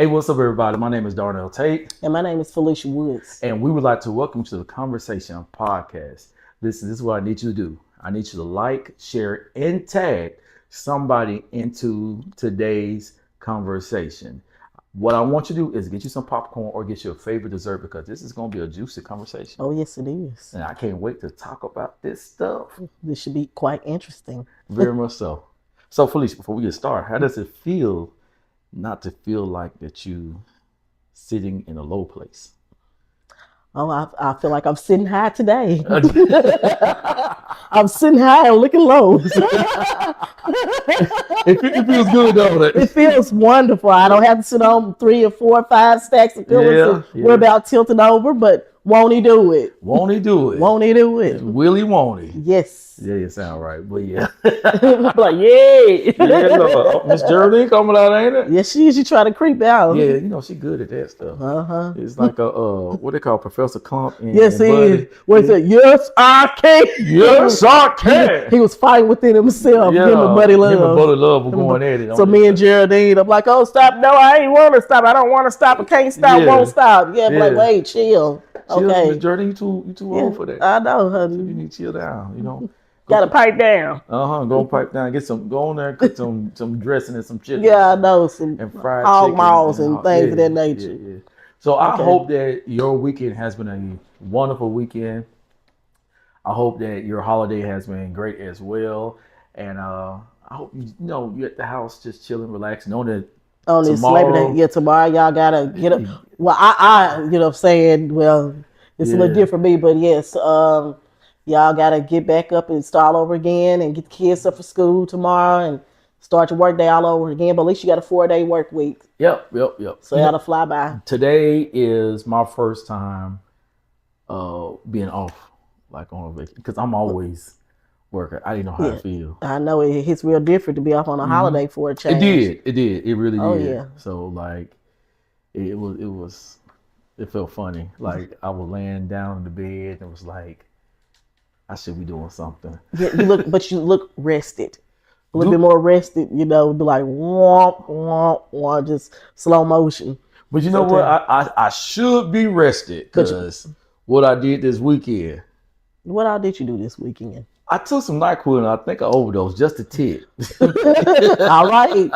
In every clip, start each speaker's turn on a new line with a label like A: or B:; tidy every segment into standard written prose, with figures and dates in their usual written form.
A: Hey, what's up, everybody? My name is Darnell Tate.
B: And my name is Felicia Woods.
A: And we would like to welcome you to the Konversation Podcast. This is what I need you to do. I need you to like, share, and tag somebody into today's conversation. What I want you to do is get you some popcorn or get your favorite dessert because this is going to be a juicy conversation.
B: Oh, yes, it is.
A: And I can't wait to talk about this stuff.
B: This should be quite interesting.
A: Very much so. So, Felicia, before we get started, how does it feel not to feel like that you sitting in a low place?
B: Oh, I feel like I'm sitting high today. I'm sitting high and looking low.
A: It feels good, don't it?
B: It feels wonderful. I don't have to sit on 3 or 4 or 5 stacks of pillows. We're about tilting over, but won't he do it?
A: Won't he do it?
B: Won't he do it?
A: Will he, won't he?
B: Yes.
A: Yeah, you sound right, but yeah.
B: Like, yeah.
A: Miss Geraldine coming out, ain't it?
B: Yes, she is. She try to creep out.
A: Yeah, she good at that stuff.
B: Uh-huh.
A: It's like a, what they call Professor Clump.
B: Yes, he is. What he said, yes, I can.
A: Yes, I can.
B: He was fighting within himself.
A: Yeah,
B: Him and Buddy Love.
A: Him and Buddy Love were going at it.
B: So me and Geraldine, I'm like, oh, stop. No, I ain't want to stop. I don't want to stop. I can't stop.
A: Yeah.
B: Won't stop. Yeah, like, wait, chill. Okay.
A: Miss Geraldine, you too old for that.
B: I know, honey.
A: You need to chill down,
B: Gotta pipe down.
A: Go pipe down. Go on there and cook some dressing and some chicken.
B: Yeah, I know. Some
A: and fried
B: hog
A: chicken
B: maws and things of that nature.
A: Yeah. So I hope that your weekend has been a wonderful weekend. I hope that your holiday has been great as well. And I hope you're at the house just chilling, relaxing. Know that
B: on this Labor Day, tomorrow y'all gotta get up. Well, I what I'm saying, well, it's a little different for me, but yes, y'all gotta get back up and start over again and get the kids up for school tomorrow and start your work day all over again. But at least you got a 4-day work week.
A: Yep.
B: So y'all to fly by.
A: Today is my first time being off, like on a vacation, because I'm always working. I didn't know how to feel.
B: I know it hits real different to be off on a holiday for a change.
A: It did. It really did.
B: Oh yeah.
A: So like, it felt funny. Like I was laying down in the bed and it was like, I should be doing something.
B: Yeah, you look rested. A little bit more rested, be like womp, womp, womp, just slow motion.
A: But you know what? I should be rested because what I did this weekend.
B: What all did you do this weekend?
A: I took some NyQuil and I think I overdosed just a tip.
B: All right.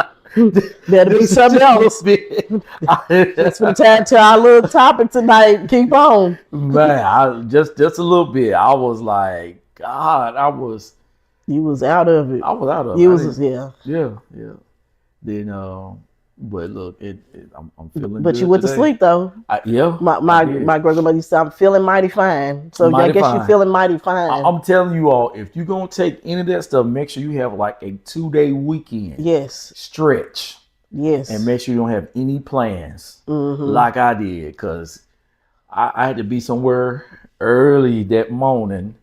B: That'll be something else. That's the time to our little topic tonight. Keep on.
A: Man, just a little bit. I was like, God,
B: You was out of it.
A: I was out of it.
B: You was, yeah.
A: Yeah. Then, but look, I'm feeling.
B: But
A: good
B: you went
A: today.
B: to sleep though.
A: My
B: grandmother used to say, I'm feeling mighty fine. So I guess you're feeling mighty fine.
A: I'm telling you all, if you're gonna take any of that stuff, make sure you have like a 2-day weekend.
B: Yes.
A: Stretch.
B: Yes.
A: And make sure you don't have any plans like I did, because I had to be somewhere early that morning.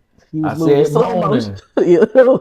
A: I said morning,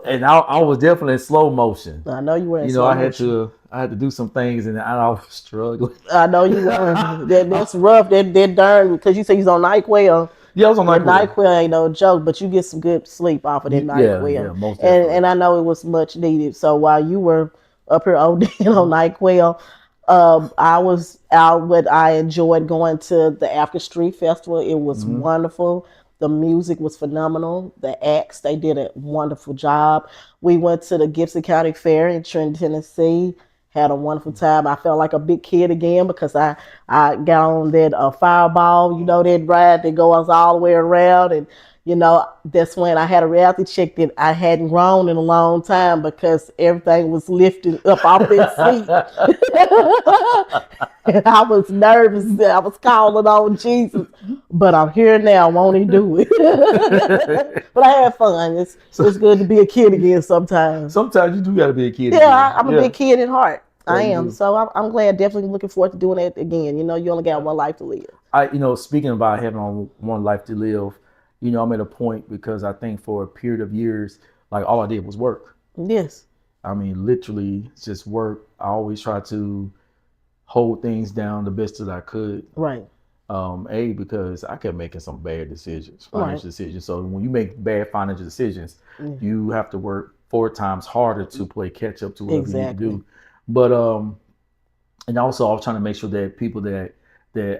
A: and I was definitely in slow motion.
B: I know you were in slow
A: motion. I had to do some things, and I was struggling.
B: I know you were. That's rough. That darn, because you said he's on NyQuil.
A: Yeah, I was on NyQuil.
B: NyQuil ain't no joke, but you get some good sleep off of that NyQuil.
A: Yeah, most definitely.
B: And I know it was much needed. So while you were up here ODing on NyQuil, I was out. I enjoyed going to the African Street Festival. It was wonderful. The music was phenomenal. The acts, they did a wonderful job. We went to the Gibson County Fair in Trenton, Tennessee. Had a wonderful time. I felt like a big kid again because I got on that fireball, that ride that goes all the way around. And, that's when I had a reality check that I hadn't grown in a long time because everything was lifting up off that seat. And I was nervous. I was calling on Jesus. But I'm here now. Won't he do it? But I had fun. It's good to be a kid again sometimes.
A: Sometimes you do got to be a kid again.
B: Yeah, I'm a big kid at heart. I am. So I'm glad, definitely looking forward to doing that again. You only got one life to live.
A: Speaking about having one life to live, I'm at a point because I think for a period of years, like all I did was work.
B: Yes.
A: I mean, literally just work. I always try to hold things down the best that I could.
B: Right.
A: Because I kept making some bad decisions, financial decisions. So when you make bad financial decisions, you have to work 4 times harder to play catch up to whatever you need to do. But and also I was trying to make sure that people that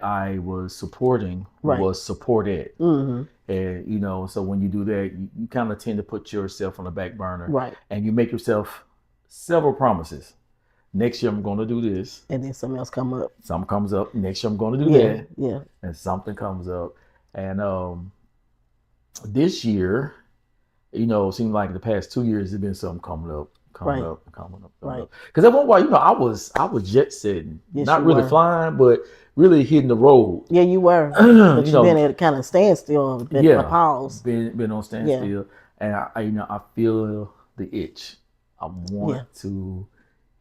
A: I was supporting
B: Right.
A: was supported.
B: Mm-hmm.
A: And so when you do that, you kind of tend to put yourself on the back burner,
B: Right.
A: and you make yourself several promises. Next year I'm going to do this.
B: And then something else come up.
A: Something comes up. Next year I'm going to do
B: Yeah.
A: that.
B: Yeah.
A: And something comes up. And this year, it seemed like the past 2 years there's been something coming up.
B: Right.
A: Right. Because at one point, I was jet setting,
B: Yes,
A: not
B: you
A: really
B: were.
A: flying, but really hitting the road.
B: Yeah, you were. But you've been at a kind of standstill, been
A: yeah,
B: a pause.
A: Been on standstill, and I feel the itch. I want to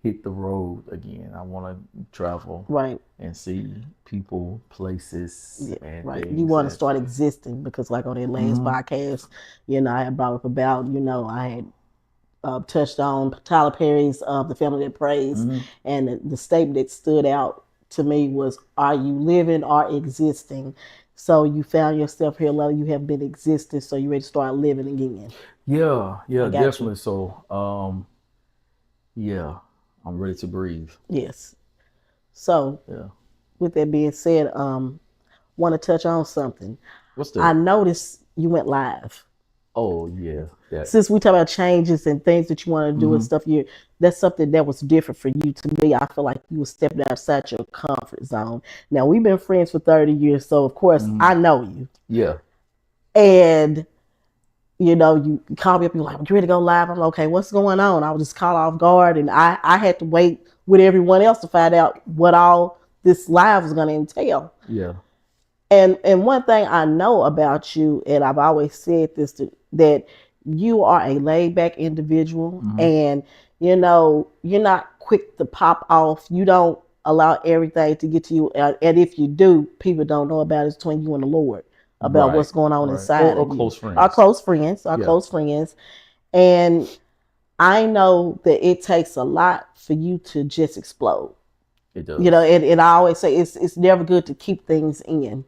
A: hit the road again. I want to travel,
B: right,
A: and see people, places, and
B: right.
A: things.
B: You want to start existing because, like on that last podcast, I had brought up about, I had touched on Tyler Perry's "The Family That Prays," and the statement that stood out to me was, "Are you living or existing?" So you found yourself here, Lila. You have been existing, so you're ready to start living again.
A: Yeah, definitely. So, I'm ready to breathe.
B: Yes. So, with that being said, want to touch on something.
A: What's that?
B: I noticed you went live.
A: Oh yeah.
B: Since we talk about changes and things that you want to do and stuff, that's something that was different for you. To me, I feel like you were stepping outside your comfort zone. Now we've been friends for 30 years, so of course I know you.
A: Yeah.
B: And you call me up, you're like, "You ready to go live?" I'm like, "Okay, what's going on?" I was just caught off guard, and I had to wait with everyone else to find out what all this live was going to entail.
A: Yeah.
B: And one thing I know about you, and I've always said this, that you are a laid back individual, and you're not quick to pop off. You don't allow everything to get to you, and if you do, people don't know about it. It's between you and the Lord about what's going on inside
A: or
B: of you.
A: Close friends.
B: Our close friends, and I know that it takes a lot for you to just explode.
A: It does.
B: And I always say it's never good to keep things in.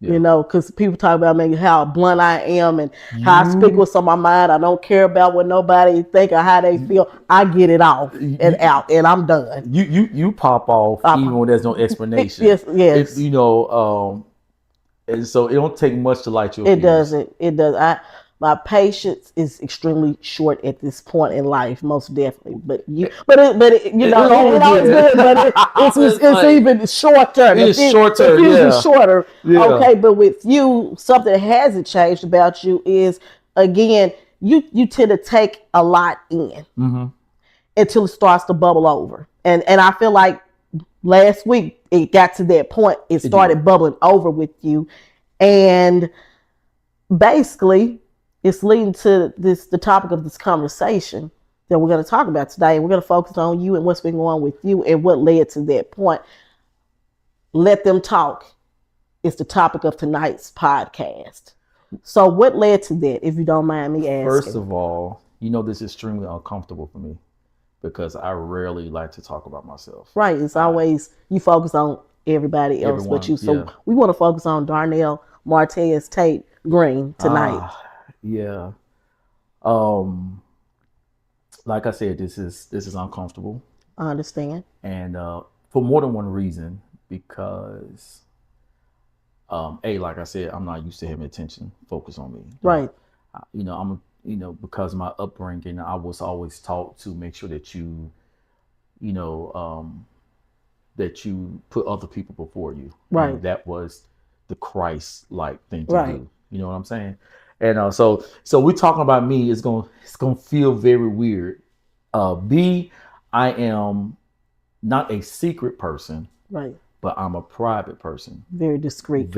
A: Yeah.
B: Because people talk about maybe how blunt I am and how I speak what's on my mind. I don't care about what nobody think or how they feel. I get it off and out, and I'm done.
A: You pop off even when there's no explanation.
B: Yes.
A: And so it don't take much to light your.
B: It doesn't. It does. My patience is extremely short at this point in life, most definitely. But it's good. But it's even shorter.
A: It's shorter.
B: It's shorter. Yeah. Okay, but with you, something that hasn't changed about you is, again, you tend to take a lot in until it starts to bubble over, and I feel like last week it got to that point. It started bubbling over with you, and basically, it's leading to the topic of this conversation that we're going to talk about today. And we're going to focus on you and what's been going on with you and what led to that point. Let them talk is the topic of tonight's podcast. So what led to that, if you don't mind me asking?
A: First of all, this is extremely uncomfortable for me because I rarely like to talk about myself.
B: Right. It's always you focus on everybody else but you. So we want to focus on Darnell Martez Tate Green tonight.
A: Yeah. Like I said, this is uncomfortable.
B: I understand.
A: And for more than one reason, because like I said, I'm not used to having attention focused on me.
B: Right.
A: I'm because of my upbringing, I was always taught to make sure that you that you put other people before you.
B: Right.
A: And that was the Christ-like thing to do. You know what I'm saying? And so we're talking about me. It's gonna feel very weird. I am not a secret person,
B: right?
A: But I'm a private person,
B: very discreet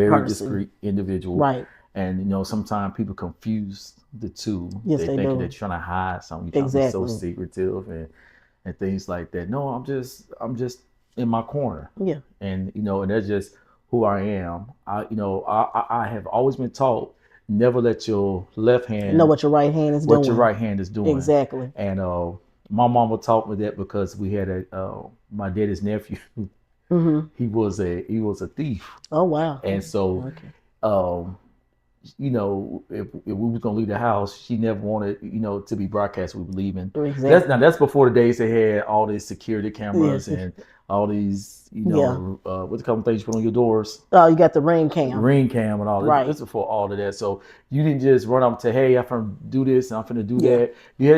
A: individual,
B: right?
A: And sometimes people confuse the two.
B: Yes,
A: they think they're trying to hide something. You're trying to be so secretive and things like that. No, I'm just in my corner.
B: Yeah,
A: and and that's just who I am. I have always been taught. Never let your left hand
B: know what your right hand is doing.
A: What your right hand is doing.
B: Exactly.
A: And my mama taught me that because we had my daddy's nephew. He was a thief.
B: Oh wow.
A: And so, if we was gonna leave the house, she never wanted to be broadcast we were leaving.
B: Exactly.
A: That's before the days they had all these security cameras and all these,
B: Yeah.
A: what the couple things you put on your doors,
B: Oh, you got the ring cam.
A: ring cam and all that.
B: Right.
A: This is before all of that. So you didn't just run up and say, "Hey, I'm gonna do this and I'm gonna do
B: Yeah.
A: that."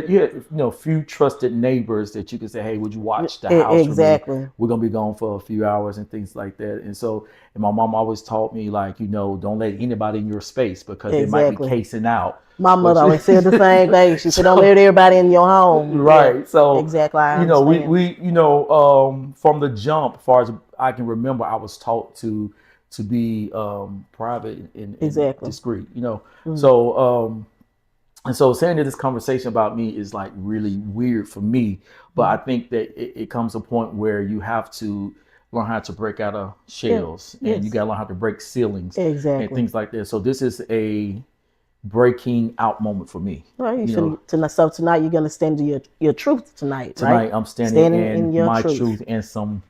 A: You had few trusted neighbors that you could say, "Hey, would you watch the house for me?
B: Exactly.
A: We're gonna be gone for a few hours and things like that." And my mom always taught me, like, don't let anybody in your space because they might be
B: Exactly.
A: casing out.
B: My mother always said the same thing. She said, "Don't let everybody in your home."
A: Right.
B: Yeah,
A: So
B: exactly. I
A: we
B: understand.
A: from the jump, as far as I can remember, I was taught to be private and
B: Exactly.
A: discreet.
B: Mm.
A: So and so saying that this conversation about me is like really weird for me, but I think that it comes a point where you have to learn how to break out of shells, and
B: Yes.
A: you got to learn how to break ceilings and
B: Exactly.
A: things like that. So this is a breaking out moment for me.
B: Well, so tonight you're gonna stand to your truth tonight,
A: Tonight
B: right?
A: I'm standing in
B: your
A: my truth and some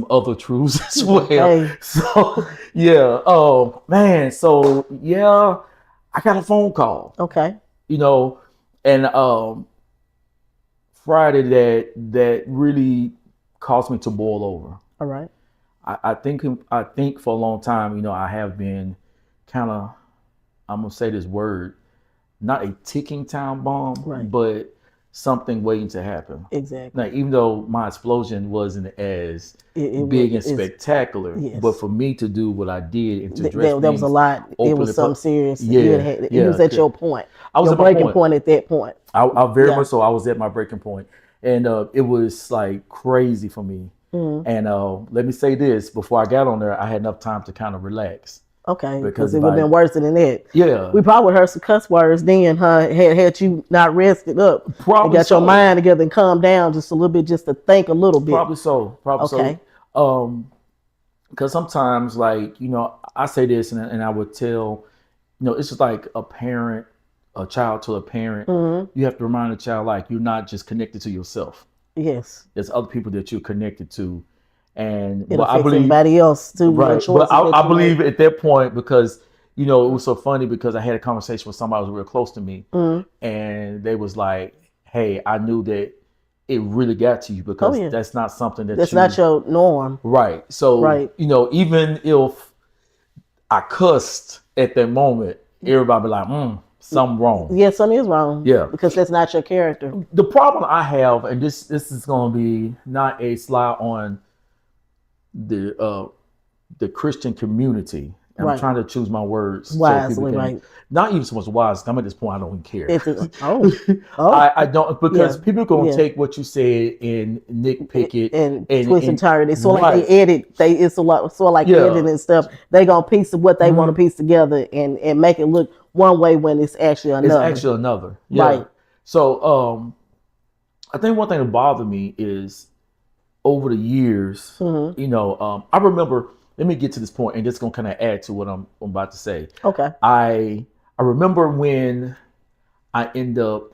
A: other truths as well.
B: Hey.
A: So yeah, oh man, so yeah, I got a phone call.
B: Okay.
A: And Friday that really caused me to boil over.
B: All right.
A: I think for a long time, I have been kind of, I'm gonna say this word, not a ticking time bomb,
B: Right.
A: but something waiting to happen.
B: Exactly.
A: Now, even though my explosion wasn't as
B: It
A: big and
B: it's-
A: spectacular,
B: yes.
A: but for me to do what I did and to dress
B: There was a lot. It
A: open
B: was
A: and
B: something serious.
A: Yeah,
B: You was at your point.
A: I was
B: your
A: at my
B: breaking point at that point.
A: I very
B: Yeah.
A: much so. I was at my breaking point, and it was like crazy for me.
B: Mhm.
A: And let me say this: before I got on there, I had enough time to kind of relax.
B: Okay,
A: Because
B: because it
A: if
B: would have been worse than that.
A: Yeah,
B: We probably heard some cuss words then, huh? Had you not rested up, and
A: probably
B: got
A: so.
B: your mind together and calmed down just a little bit, just to think a little bit.
A: Probably so.
B: Okay.
A: Because sometimes, like, I say this and I would tell, it's just like a child to a parent.
B: Mhm.
A: You have to remind the child, like, you're not just connected to yourself.
B: Yes,
A: There's other people that you're connected to, and
B: it
A: but I
B: affects
A: believe
B: everybody else too.
A: right.
B: The
A: But
B: choices that
A: I
B: you
A: believe
B: make.
A: at that point because it was so funny because I had a conversation with somebody who was real close to me,
B: Mhm.
A: and they was like, "Hey, I knew that it really got to you because
B: yeah.
A: that's not something that
B: That's
A: you
B: not your norm.
A: right." So
B: Right.
A: even if I cussed at that moment, everybody be like, something wrong.
B: Yeah, something is wrong.
A: Yeah.
B: Because that's not your character.
A: The problem I have, and this is going to be not a slide on the Christian community. I'm
B: Right.
A: trying to choose my words
B: Wisely,
A: so people can,
B: right.
A: not even so much wise. I'm at this point I don't even care.
B: Oh.
A: I don't because
B: Yeah.
A: people gonna
B: Yeah.
A: take what you said and nitpick it
B: and twist and turn it. So
A: right.
B: like they edit, it's a lot sort of like
A: Yeah.
B: editing and stuff. They gonna piece of what they want to piece together and make it look one way when it's actually another.
A: It's actually another. Yeah.
B: Right.
A: So I think one thing that bothered me is over the years, I remember. Let me get to this point, and this is gonna kind of add to what I'm about to say.
B: Okay.
A: I remember when I end up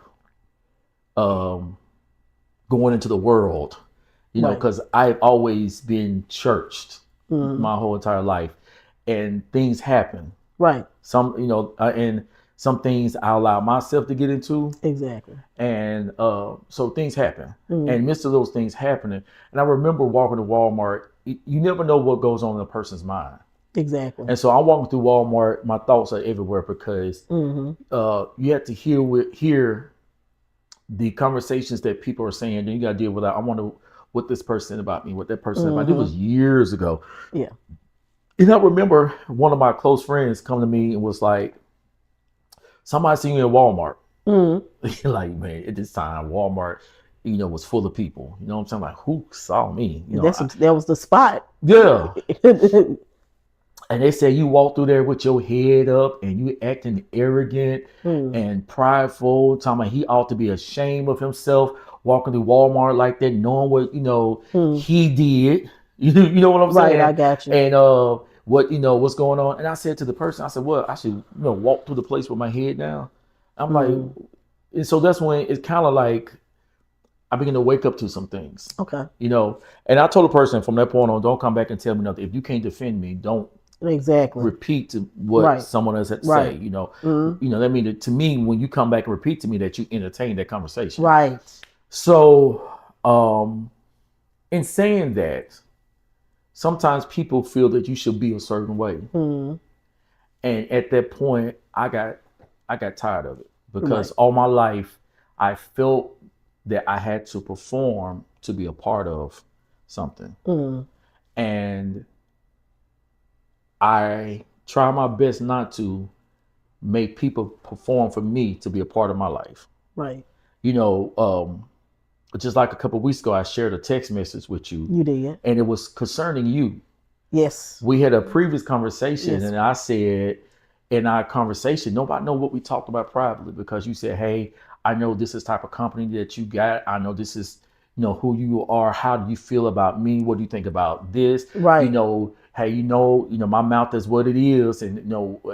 A: going into the world,
B: Right.
A: because I've always been churched
B: Mhm.
A: my whole entire life, and things happen.
B: Right.
A: Some, and some things I allow myself to get into,
B: Exactly.
A: and so things happen,
B: Mhm.
A: and midst of those things happening, and I remember walking to Walmart. You never know what goes on in a person's mind.
B: Exactly.
A: And so I'm walking through Walmart. My thoughts are everywhere because
B: Mhm.
A: you have to hear the conversations that people are saying. Then you got to deal with that. I wonder what this person said about me, what that person said about me. It was years ago.
B: Yeah.
A: And I remember one of my close friends come to me and was like, "Somebody seen you in Walmart."
B: Mhm.
A: Like, man, at this time, Walmart, was full of people. You know what I'm saying? Like, who saw me?
B: That was the spot.
A: Yeah. And they said you walk through there with your head up and you acting arrogant and prideful, talking about he ought to be ashamed of himself walking through Walmart like that, knowing what he did. You know what I'm saying?
B: Right, I got you.
A: And what's going on. And I said to the person, I said, well, I should walk through the place with my head down. I'm like, and so that's when it's kind of like I begin to wake up to some things.
B: Okay.
A: And I told the person from that point on, don't come back and tell me nothing. If you can't defend me, don't
B: Exactly.
A: repeat to what someone else had to say. That means that to me, when you come back and repeat to me that you entertain that conversation.
B: Right.
A: So, in saying that, sometimes people feel that you should be a certain way. And at that point, I got tired of it because all my life I felt that I had to perform to be a part of something. And I try my best not to make people perform for me to be a part of my life.
B: Right.
A: You know, just like a couple of weeks ago, I shared a text message with you.
B: You did.
A: And it was concerning you.
B: Yes.
A: We had a previous conversation,
B: Yes.
A: and I said in our conversation, nobody know what we talked about privately, because you said, hey, I know this is the type of company that you got. I know this is, you know, who you are. How do you feel about me? What do you think about this?
B: Right.
A: You know, hey, you know, my mouth is what it is, and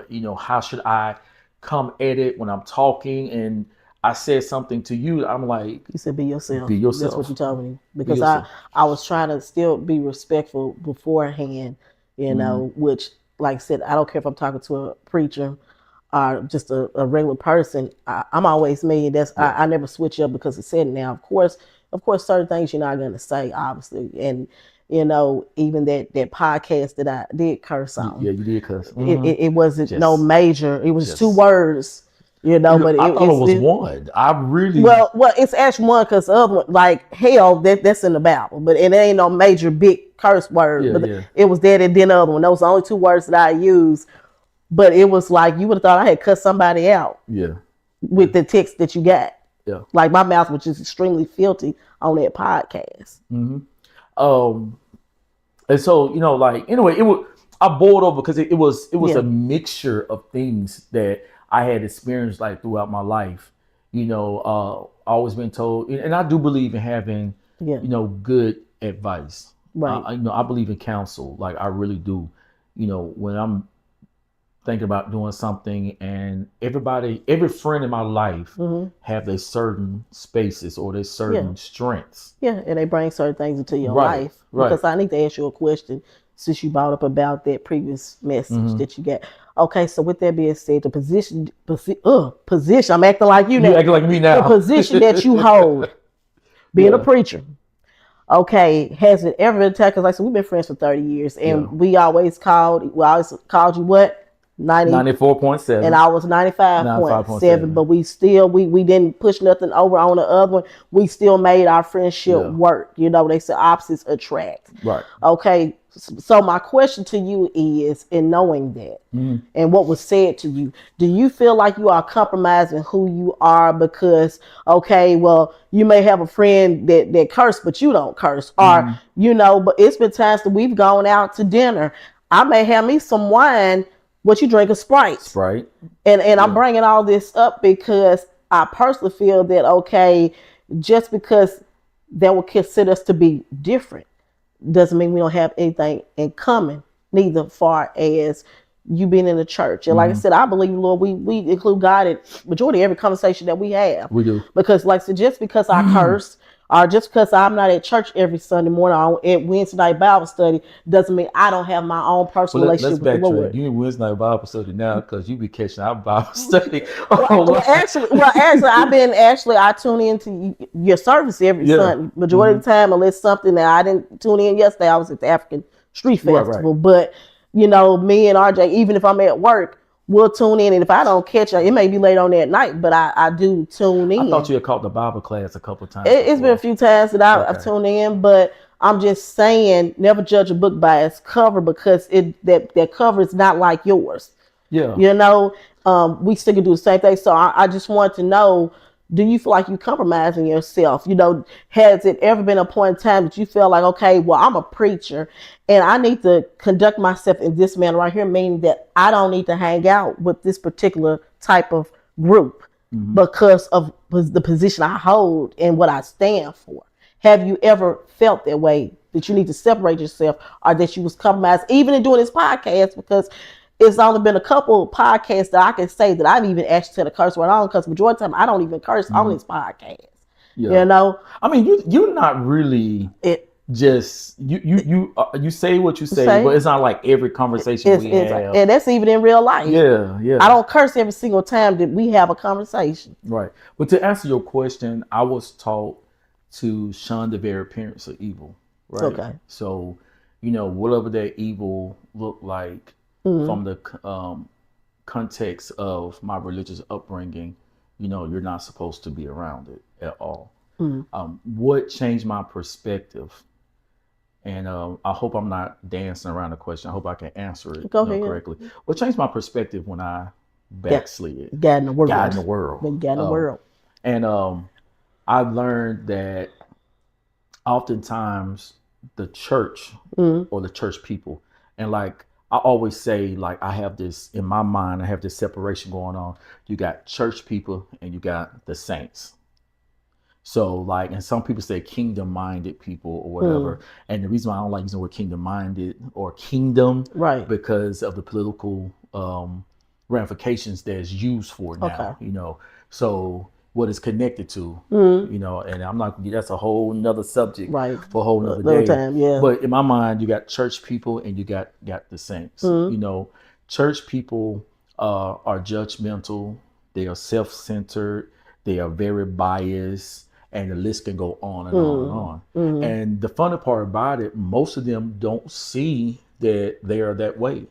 A: you know, how should I come at it when I'm talking? And I said something to you. I'm like,
B: you said, be yourself.
A: Be yourself.
B: That's what you told me, because I was trying to still be respectful beforehand, you know, which, like I said, I don't care if I'm talking to a preacher or just a regular person. I'm always me. I never switch up because it's said. Now, of course, certain things you're not going to say, obviously, and you know, even that podcast that I did curse on.
A: Yeah, you did curse.
B: It wasn't no major. It was 2 words. You know, but
A: I thought it was one. I really
B: well, it's actually one, because the other one, like hell, that's in the Bible, but it ain't no major big curse word. But it was that, and then the other one. Those are the only 2 words that I used. But it was like you would have thought I had cut somebody out.
A: Yeah.
B: With the text that you got.
A: Yeah.
B: Like my mouth was just extremely filthy on that podcast.
A: And so, you know, like, anyway, I boiled over because it was a mixture of things that I had experienced like throughout my life. You know, always been told, and I do believe in having, you know, good advice.
B: Right.
A: You know, I believe in counsel. Like, I really do. You know, when I'm thinking about doing something, and every friend in my life have their certain spaces or their certain strengths.
B: Yeah, and they bring certain things into your life. Because I need to ask you a question, since you brought up about that previous message that you got. Okay, so with that being said, the position, I'm acting like you now.
A: You acting like me now.
B: The position that you hold, being a preacher. Okay, has it ever been because like I said, we've been friends for 30 years, and we always called you what?
A: 94.7,
B: and I was 95.7, but we still we didn't push nothing over on the other one. We still made our friendship work. You know, they say opposites attract.
A: Right.
B: Okay, so my question to you is, in knowing that and what was said to you, do you feel like you are compromising who you are because, okay, well, you may have a friend that curse, but you don't curse, or you know, but it's been times that we've gone out to dinner. I may have me some wine. What you drink a Sprite.
A: Right.
B: And I'm bringing all this up because I personally feel that, okay, just because they will consider us to be different doesn't mean we don't have anything in common, neither far as you being in the church. And like I said, I believe, Lord, we include God in majority of every conversation that we have.
A: We do.
B: Because like I said, just because I curse, or just because I'm not at church every Sunday morning or at Wednesday night Bible study, doesn't mean I don't have my own personal relationship with the Lord.
A: You in Wednesday night Bible study now because you be catching our Bible study.
B: Actually, I tune into your service every Sunday. Majority of the time, unless something that I didn't tune in yesterday, I was at the African Street Festival.
A: Right.
B: But, you know, me and RJ, even if I'm at work, we'll tune in, and if I don't catch it, it may be late on that night, but I do tune in.
A: I thought you had caught the Bible class a couple of times.
B: It's been a few times that I've tuned in, but I'm just saying, never judge a book by its cover, because that cover is not like yours.
A: Yeah.
B: You know, we still can do the same thing. So I just want to know, do you feel like you're compromising yourself? You know, has it ever been a point in time that you feel like, okay, well, I'm a preacher and I need to conduct myself in this manner right here, meaning that I don't need to hang out with this particular type of group because of the position I hold and what I stand for? Have you ever felt that way, that you need to separate yourself, or that you was compromised, even in doing this podcast? Because it's only been a couple of podcasts that I can say that I've even actually said a curse word on, because majority of the time I don't even curse on this podcast.
A: Yeah.
B: You know,
A: I mean, you're not really just you say what you say, but it's not like every conversation we have,
B: and that's even in real life.
A: Yeah.
B: I don't curse every single time that we have a conversation.
A: Right. But to answer your question, I was taught to shun the very appearance of evil. Right.
B: Okay.
A: So, whatever that evil looked like from the context of my religious upbringing, you're not supposed to be around it at all. What changed my perspective? And I hope I'm not dancing around the question. I hope I can answer it
B: Go ahead.
A: correctly. What changed my perspective when I backslid?
B: God in the world.
A: God in the world.
B: God in the world.
A: And I've learned that oftentimes the church or the church people, and like I always say, like I have this in my mind, I have this separation going on. You got church people and you got the saints. So like, and some people say kingdom minded people or whatever. And the reason why I don't like using the word kingdom minded or kingdom,
B: right,
A: because of the political ramifications that's used for now, so what is connected to, and I'm not, that's a whole nother subject,
B: right,
A: for a whole nother day.
B: Time, yeah.
A: But in my mind, you got church people and you got the saints. Church people are judgmental. They are self-centered. They are very biased. And the list can go on and on and on. And the funny part about it, most of them don't see that they are that way.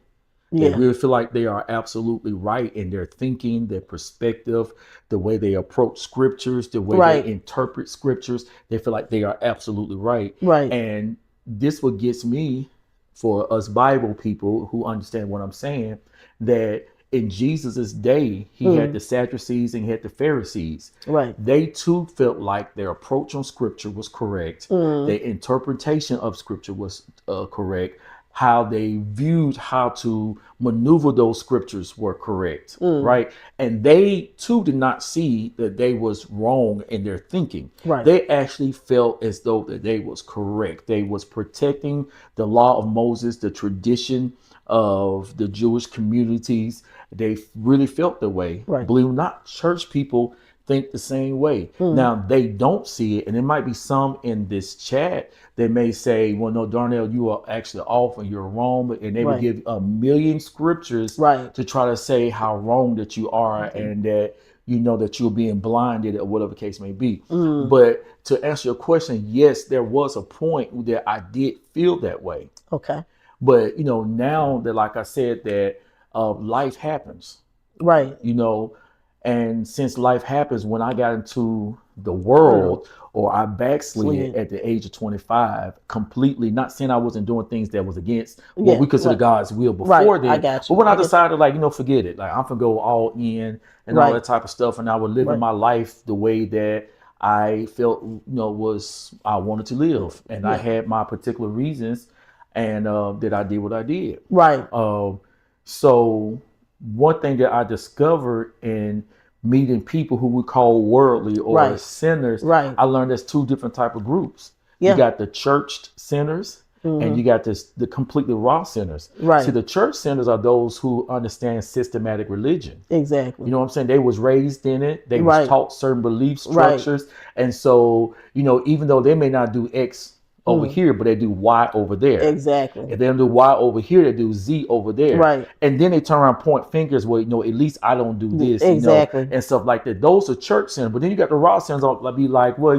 A: They really feel like they are absolutely right in their thinking, their perspective, the way they approach scriptures, the way they interpret scriptures. They feel like they are absolutely right.
B: Right.
A: And this what gets me, for us Bible people who understand what I'm saying, that in Jesus's day, he had the Sadducees and he had the Pharisees.
B: Right.
A: They too felt like their approach on scripture was correct. Their interpretation of scripture was correct. How they viewed how to maneuver those scriptures were correct, right? And they too did not see that they was wrong in their thinking.
B: Right.
A: They actually felt as though that they was correct. They was protecting the law of Moses, the tradition of the Jewish communities. They really felt the way.
B: Right.
A: Believe it or not, church people think the same way. Now, they don't see it. And there might be some in this chat that may say, well, no, Darnell, you are actually off and you're wrong. And they would give a million scriptures to try to say how wrong that you are and that, that you're being blinded or whatever the case may be. But to answer your question, yes, there was a point that I did feel that way.
B: Okay.
A: But, now that, like I said, that life happens.
B: Right.
A: And since life happens, when I got into the world or I backslid at the age of 25, completely, not saying I wasn't doing things that was against what we consider God's will before then.
B: I got you.
A: But when I decided, like, forget it. Like, I'm going to go all in and all that type of stuff. And I would live in my life the way that I felt, was I wanted to live. And I had my particular reasons and that I did what I did.
B: Right.
A: So one thing that I discovered in meeting people who we call worldly or sinners, I learned there's two different type of groups. You got the churched sinners and you got the completely raw sinners.
B: Right.
A: See, the church sinners are those who understand systematic religion.
B: Exactly.
A: You know what I'm saying? They was raised in it. They was taught certain belief structures. And so, even though they may not do X over here, but they do Y over there.
B: Exactly.
A: If they don't do Y over here, they do Z over there.
B: Right.
A: And then they turn around, point fingers. Well, at least I don't do this.
B: Exactly.
A: And stuff like that. Those are church sinners. But then you got the raw sinners. I'll be like, well,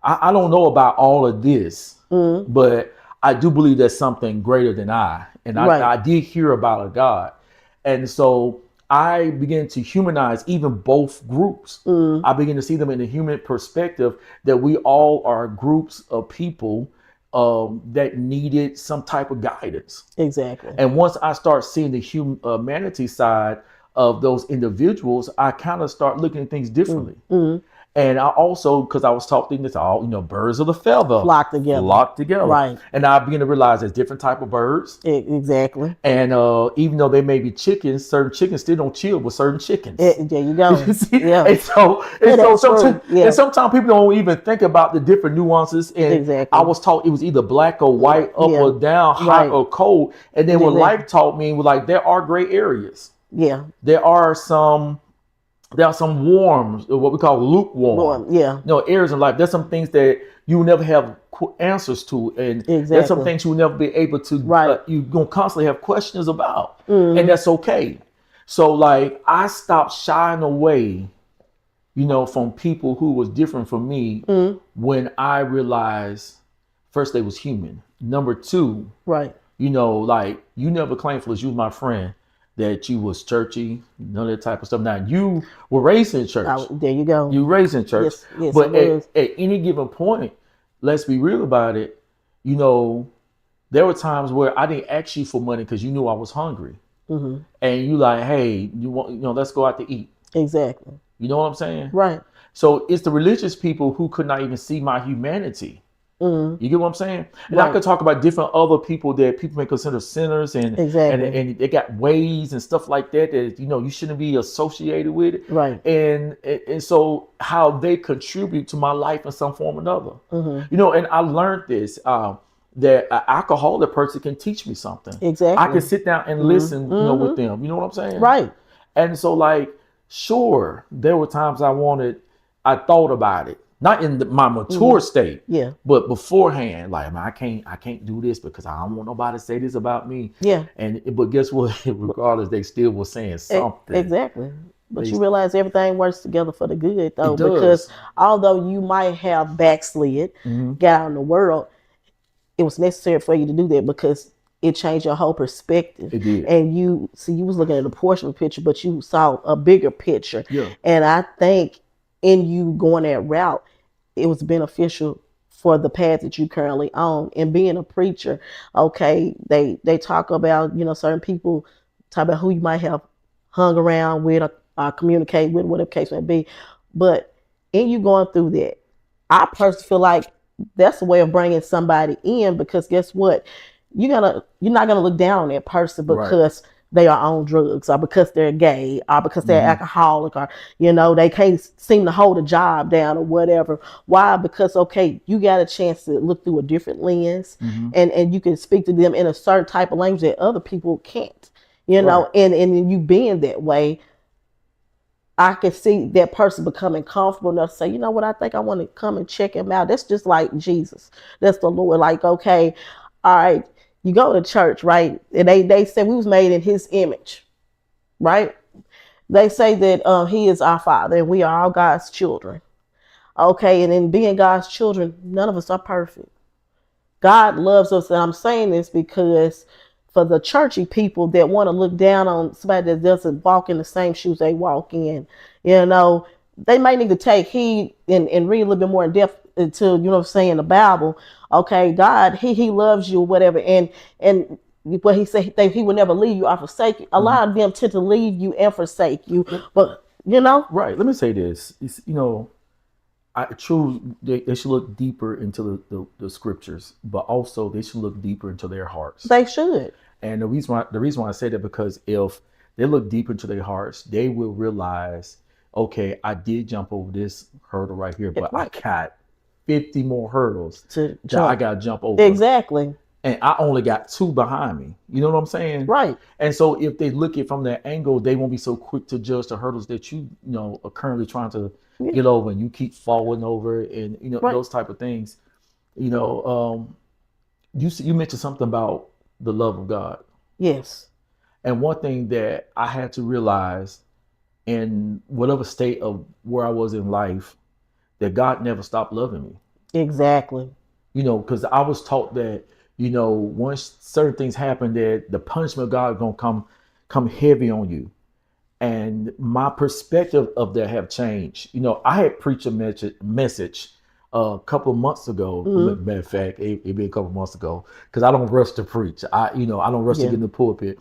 A: I don't know about all of this, but I do believe there's something greater than I. And I did hear about a God. And so I began to humanize even both groups. I began to see them in the human perspective, that we all are groups of people that needed some type of guidance.
B: Exactly.
A: And once I start seeing the humanity side of those individuals, I kind of start looking at things differently. And I also, because I was taught this all, birds of the feather
B: flock together. Right.
A: And I began to realize there's different type of birds.
B: Exactly.
A: And even though they may be chickens, certain chickens still don't chill with certain chickens.
B: There you go.
A: Yeah. And sometimes people don't even think about the different nuances. And I was taught it was either black or white, up or down, hot or cold. And then what life taught me was like, there are gray areas.
B: Yeah.
A: There are some warm, what we call lukewarm. Areas in life. There's some things that you will never have answers to, and there's some things you will never be able to. You're gonna constantly have questions about, and that's okay. So, like, I stopped shying away, from people who was different from me when I realized first they was human. Number two,
B: Right.
A: like you never claimed for us, you was my friend, that you was churchy, none of that type of stuff. Now you were raised in church.
B: There you go.
A: You were raised in church.
B: Yes, yes, it
A: But
B: was.
A: at any given point, let's be real about it, you know, there were times where I didn't ask you for money because you knew I was hungry.
B: Mm-hmm.
A: And you like, hey, let's go out to eat.
B: Exactly.
A: You know what I'm saying?
B: Right.
A: So it's the religious people who could not even see my humanity.
B: Mm-hmm.
A: You get what I'm saying? And
B: Right.
A: I could talk about different other people that people may consider sinners
B: Exactly.
A: and they got ways and stuff like that you shouldn't be associated with it.
B: Right.
A: And so how they contribute to my life in some form or another.
B: Mm-hmm.
A: And I learned this that an alcoholic person can teach me something.
B: Exactly.
A: I can sit down and listen, with them. You know what I'm saying?
B: Right.
A: And so, like, sure, there were times I thought about it, not in my mature state,
B: Yeah.
A: but beforehand, like, man, I can't do this because I don't want nobody to say this about me.
B: Yeah.
A: But guess what? Regardless, they still were saying something.
B: Exactly. But
A: They-
B: you realize everything works together for the good, though,
A: It does.
B: because although you might have backslid,
A: Mhm.
B: got out in the world, it was necessary for you to do that because it changed your whole perspective.
A: It did.
B: And you was looking at a portion of the picture, but you saw a bigger picture.
A: Yeah.
B: And I think in you going that route, it was beneficial for the path that you currently own. And being a preacher, okay, they talk about, certain people, talk about who you might have hung around with or communicate with, whatever the case may be. But in you going through that, I personally feel like that's a way of bringing somebody in, because guess what? You're not gonna look down on that person because they are on drugs, or because they're gay, or because they're alcoholic, or they can't seem to hold a job down or whatever. Why? Because you got a chance to look through a different lens, and you can speak to them in a certain type of language that other people can't. And you being that way, I can see that person becoming comfortable enough to say, you know what, I think I want to come and check him out. That's just like Jesus. That's the Lord. Like, okay, all right, you go to church, right? And they said we was made in his image, right? They say that he is our Father and we are all God's children. Okay, and in being God's children, none of us are perfect. God loves us, and I'm saying this because for the churchy people that want to look down on somebody that doesn't walk in the same shoes they walk in, they may need to take heed and read a little bit more in depth into, the Bible. Okay, God, he loves you or whatever. And what he said, he will never leave you or forsake you. A lot of them tend to leave you and forsake you. But,
A: Right. Let me say this. They should look deeper into the scriptures, but also they should look deeper into their hearts.
B: They should.
A: And the reason why I say that, because if they look deeper into their hearts, they will realize, okay, I did jump over this hurdle right here, but I got 50 more hurdles that I got to jump over.
B: Exactly.
A: And I only got 2 behind me. You know what I'm saying?
B: Right.
A: And so if they look at it from that angle, they won't be so quick to judge the hurdles that you are currently trying to get over, and you keep falling over, and those type of things. You mentioned something about the love of God.
B: Yes.
A: And one thing that I had to realize in whatever state of where I was in life, that God never stopped loving me.
B: Exactly.
A: Because I was taught that, once certain things happen, that the punishment of God is going to come heavy on you. And my perspective of that have changed. I had preached a message a couple of months ago. Matter of fact, it been a couple of months ago, because I don't rush to preach. I don't rush to get in the pulpit,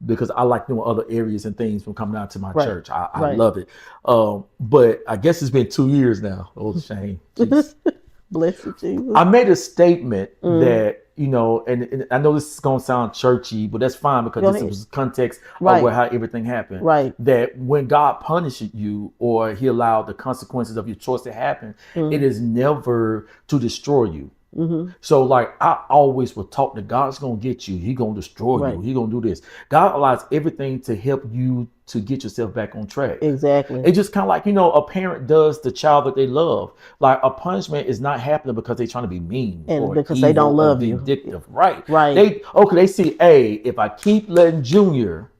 A: because I like doing other areas and things from coming out to my church. I love it. But I guess it's been 2 years now. Oh, shame.
B: Bless you, Jesus.
A: I made a statement that, and I know this is going to sound churchy, but that's fine, because this was context of how everything happened.
B: Right.
A: That when God punishes you, or he allowed the consequences of your choice to happen, it is never to destroy you. So like, I always was taught that God's going to get you. He going to destroy you. He going to do this. God allows everything to help you to get yourself back on track.
B: Exactly.
A: It's just kind of like, a parent does the child that they love. Like, a punishment is not happening because they're trying to be mean
B: and
A: or
B: because they don't love you.
A: Vindictive. Right.
B: Right.
A: They see, hey, if I keep letting Junior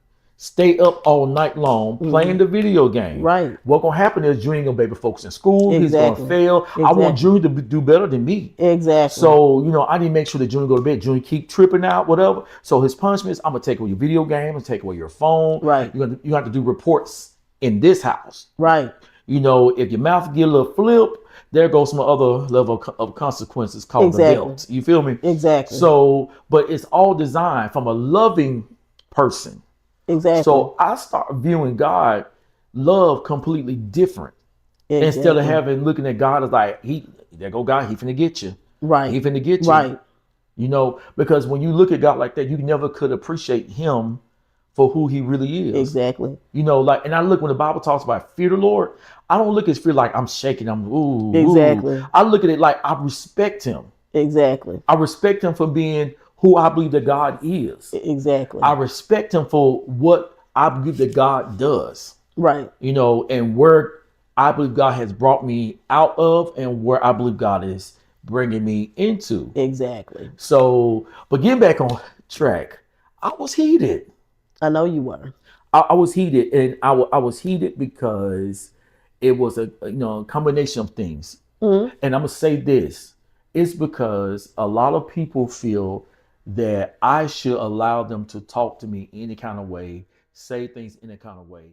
A: stay up all night long playing the video game.
B: Right.
A: What gonna happen is Junior gonna be able to focus in school. He's
B: Exactly.
A: gonna fail. I want Junior to do better than me.
B: Exactly.
A: So, I need to make sure that Junior go to bed. Junior keep tripping out, whatever. So his punishment is I'm gonna take away your video game and take away your phone.
B: Right.
A: You have to do reports in this house.
B: Right.
A: If your mouth get a little flip, there goes some other level of consequences called the belt. You feel me?
B: Exactly.
A: So, but it's all designed from a loving person.
B: Exactly.
A: So I start viewing God love completely different. Instead of looking at God as like, there go God, he finna get you.
B: Right.
A: He finna get you.
B: Right.
A: Because when you look at God like that, you never could appreciate him for who he really is.
B: Exactly.
A: And I look when the Bible talks about fear the Lord, I don't look at fear like I'm shaking, I'm ooh.
B: Exactly.
A: Ooh. I look at it like I respect him.
B: Exactly.
A: I respect him for being who I believe that God is.
B: Exactly.
A: I respect him for what I believe that God does.
B: Right.
A: And where I believe God has brought me out of and where I believe God is bringing me into.
B: Exactly.
A: So, but getting back on track, I was heated.
B: I know you were.
A: I was heated, and I was heated because it was a combination of things.
B: Mm-hmm.
A: And I'm gonna say this: it's because a lot of people feel that I should allow them to talk to me any kind of way, say things in a kind of way.